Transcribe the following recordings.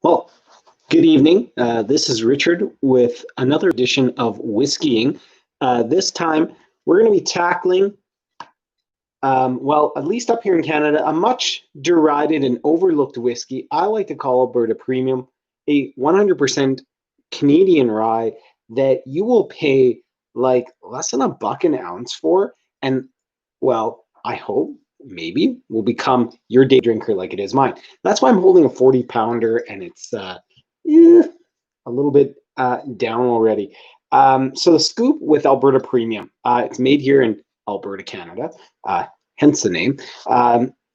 Well, good evening. This is Richard with another edition of Whisky-ing. This time, we're going to be tackling, well, at least up here in Canada, a much derided and overlooked whiskey I like to call Alberta Premium, a 100% Canadian rye that you will pay like less than $1 an ounce for, and well, I hope maybe will become your day drinker like it is mine. That's why I'm holding a 40-pounder, and it's a little bit down already. So the scoop with Alberta Premium, it's made here in Alberta, Canada, hence the name.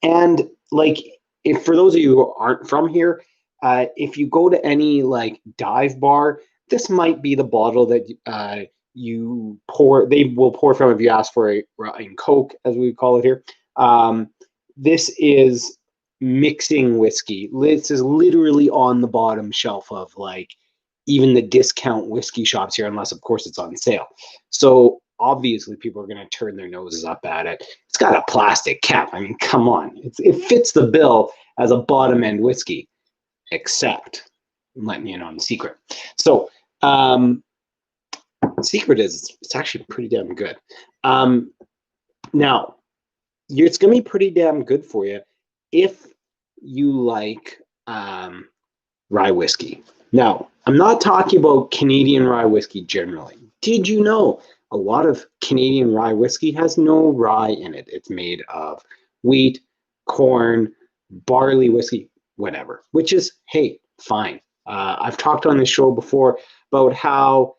And like, if for those of you who aren't from here, if you go to any like dive bar, this might be the bottle that you pour. They will pour from if you ask for a in Coke, as we call it here. This is mixing whiskey. This is literally on the bottom shelf of like even the discount whiskey shops here, unless of course it's on sale. So obviously people are going to turn their noses up at it. It's got a plastic cap. I mean, come on. It fits the bill as a bottom end whiskey, except I'm letting you in on the secret. So the secret is it's actually pretty damn good. Now, it's going to be pretty damn good for you if you like rye whiskey. Now, I'm not talking about Canadian rye whiskey generally. Did you know a lot of Canadian rye whiskey has no rye in it? It's made of wheat, corn, barley whiskey, whatever, which is, hey, fine. I've talked on this show before about how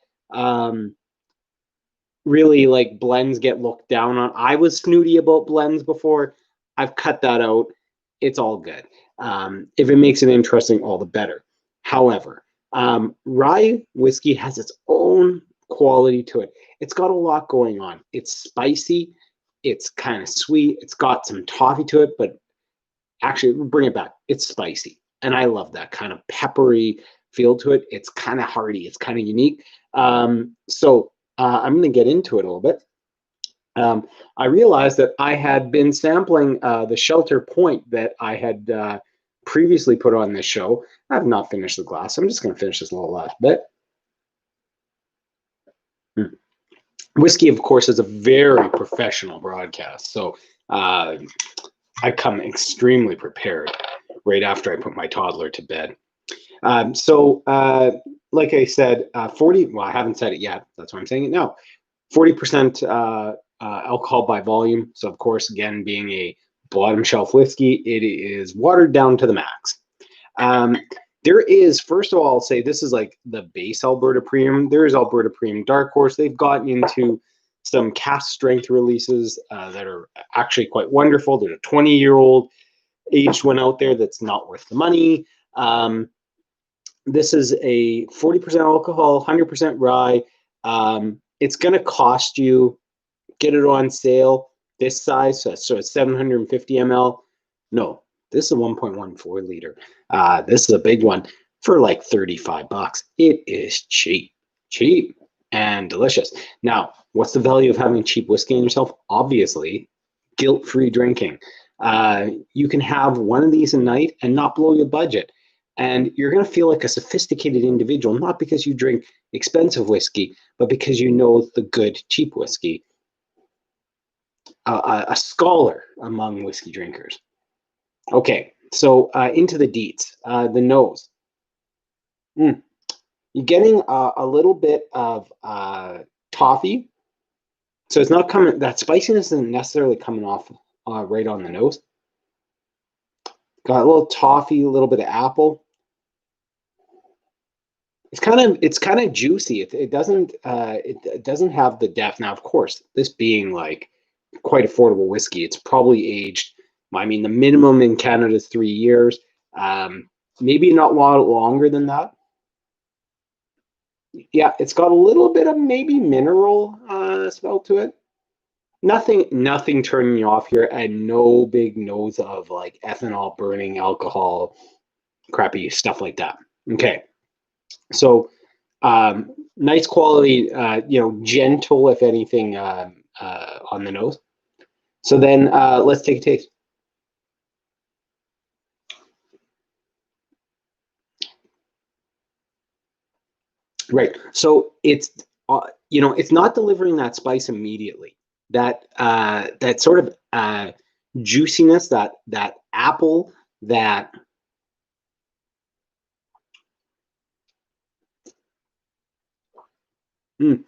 really like blends get looked down on. I was snooty about blends before. I've cut that out. It's all good. If it makes it interesting, all the better. However, rye whiskey has its own quality to it. It's got a lot going on. It's spicy. It's kind of sweet. It's got some toffee to it, but actually, bring it back. It's spicy. And I love that kind of peppery feel to it. It's kind of hearty. It's kind of unique. So I'm going to get into it a little bit. I realized that I had been sampling the Shelter Point that I had previously put on this show. I have not finished the glass. I'm just going to finish this little last bit. Whiskey, of course, is a very professional broadcast. So I come extremely prepared right after I put my toddler to bed. Like I said, 40, well, I haven't said it yet. That's why I'm saying it now. 40% alcohol by volume. So, of course, again, being a bottom shelf whiskey, it is watered down to the max. There is, first of all, I'll say this is like the base Alberta Premium. There is Alberta Premium Dark Horse. They've gotten into some cast strength releases that are actually quite wonderful. There's a 20-year-old aged one out there that's not worth the money. This is a 40% alcohol, 100% rye. It's going to cost you, get it on sale, this size, so it's 750 ml. No, this is a 1.14 liter. This is a big one for like $35. It is cheap and delicious. Now, what's the value of having cheap whiskey in yourself? Obviously, guilt-free drinking. You can have one of these a night and not blow your budget. And you're going to feel like a sophisticated individual, not because you drink expensive whiskey, but because you know the good, cheap whiskey. A scholar among whiskey drinkers. Okay, so into the deets. The nose. You're getting a little bit of toffee. So it's not coming, that spiciness isn't necessarily coming off right on the nose. Got a little toffee, a little bit of apple. It's kind of juicy. It doesn't have the depth. Now, of course, this being like quite affordable whiskey, it's probably aged. I mean, the minimum in Canada is 3 years. Maybe not a lot longer than that. Yeah, it's got a little bit of maybe mineral smell to it. Nothing turning you off here, and no big nose of like ethanol burning alcohol, crappy stuff like that. Okay. So nice quality, gentle, if anything, on the nose. So then let's take a taste. Right. So it's it's not delivering that spice immediately. That sort of juiciness, that apple, that mm,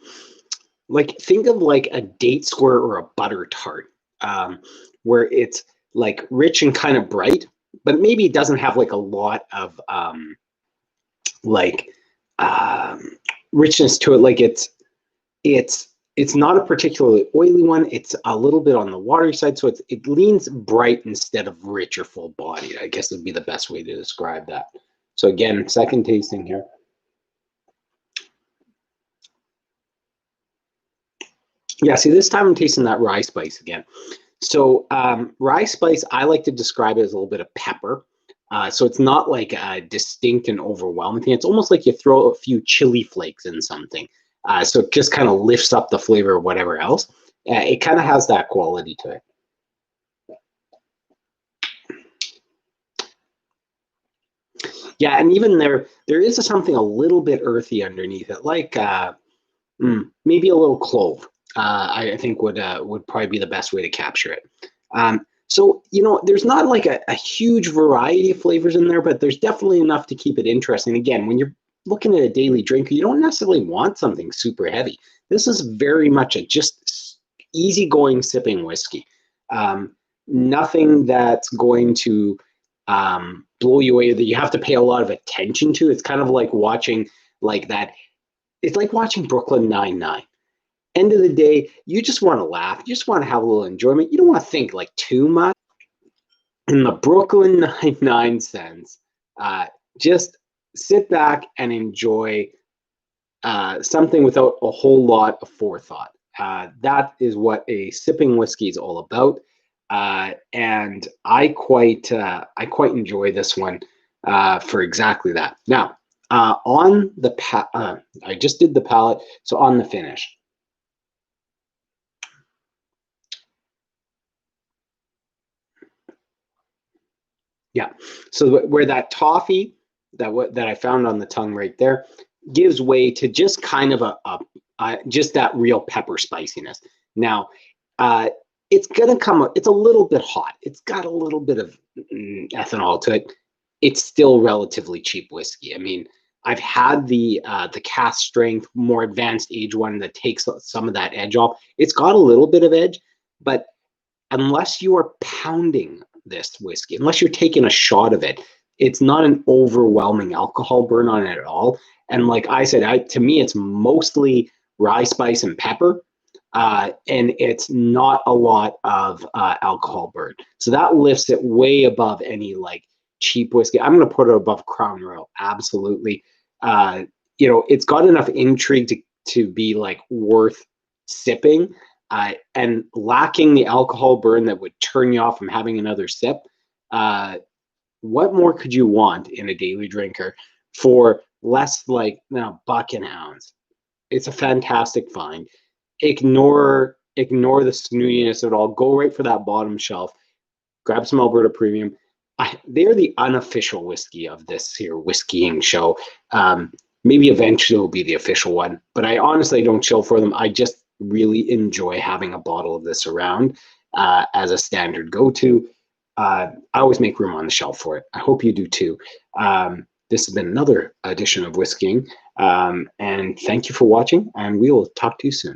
like think of like a date squirt or a butter tart, um, where it's like rich and kind of bright, but maybe it doesn't have like a lot of like um, richness to it. Like it's it's not a particularly oily one. It's a little bit on the watery side, so it leans bright instead of rich or full bodied. I guess would be the best way to describe that. So again, second tasting here. Yeah, see, this time I'm tasting that rye spice again. So rye spice, I like to describe it as a little bit of pepper. So it's not like a distinct and overwhelming thing. It's almost like you throw a few chili flakes in something. So it just kind of lifts up the flavor of whatever else. It kind of has that quality to it. Yeah, and even there is something a little bit earthy underneath it, like maybe a little clove. I think would probably be the best way to capture it. So there's not like a huge variety of flavors in there, but there's definitely enough to keep it interesting. Again, when you're looking at a daily drinker, you don't necessarily want something super heavy. This is very much a just easygoing sipping whiskey. Nothing that's going to blow you away that you have to pay a lot of attention to. It's kind of like watching like that. It's like watching Brooklyn Nine-Nine. End of the day, you just want to laugh. You just want to have a little enjoyment. You don't want to think like too much. In the Brooklyn Nine-Nine sense, uh, just sit back and enjoy something without a whole lot of forethought. That is what a sipping whiskey is all about, and I quite enjoy this one for exactly that. Now, on the I just did the palate, so on the finish. Yeah. So where that toffee that I found on the tongue right there gives way to just kind of just that real pepper spiciness. Now, uh, it's gonna come. It's a little bit hot. It's got a little bit of ethanol to it. It's still relatively cheap whiskey. I mean, I've had the cast strength, more advanced age one that takes some of that edge off. It's got a little bit of edge, but unless you are pounding this whiskey, unless you're taking a shot of it, it's not an overwhelming alcohol burn on it at all. And like I said, to me, it's mostly rye spice and pepper, and it's not a lot of alcohol burn. So that lifts it way above any like cheap whiskey. I'm going to put it above Crown Royal, absolutely. Uh, it's got enough intrigue to be like worth sipping, and lacking the alcohol burn that would turn you off from having another sip. Uh, what more could you want in a daily drinker for less like buck and ounce? It's a fantastic find. Ignore the snootiness at all. Go right for that bottom shelf. Grab some Alberta Premium. They're the unofficial whiskey of this here Whisky-ing show. Maybe eventually will be the official one, but I honestly don't chill for them. I just really enjoy having a bottle of this around as a standard go-to. I always make room on the shelf for it. I hope you do too. This has been another edition of Whisky-ing, and thank you for watching, and we will talk to you soon.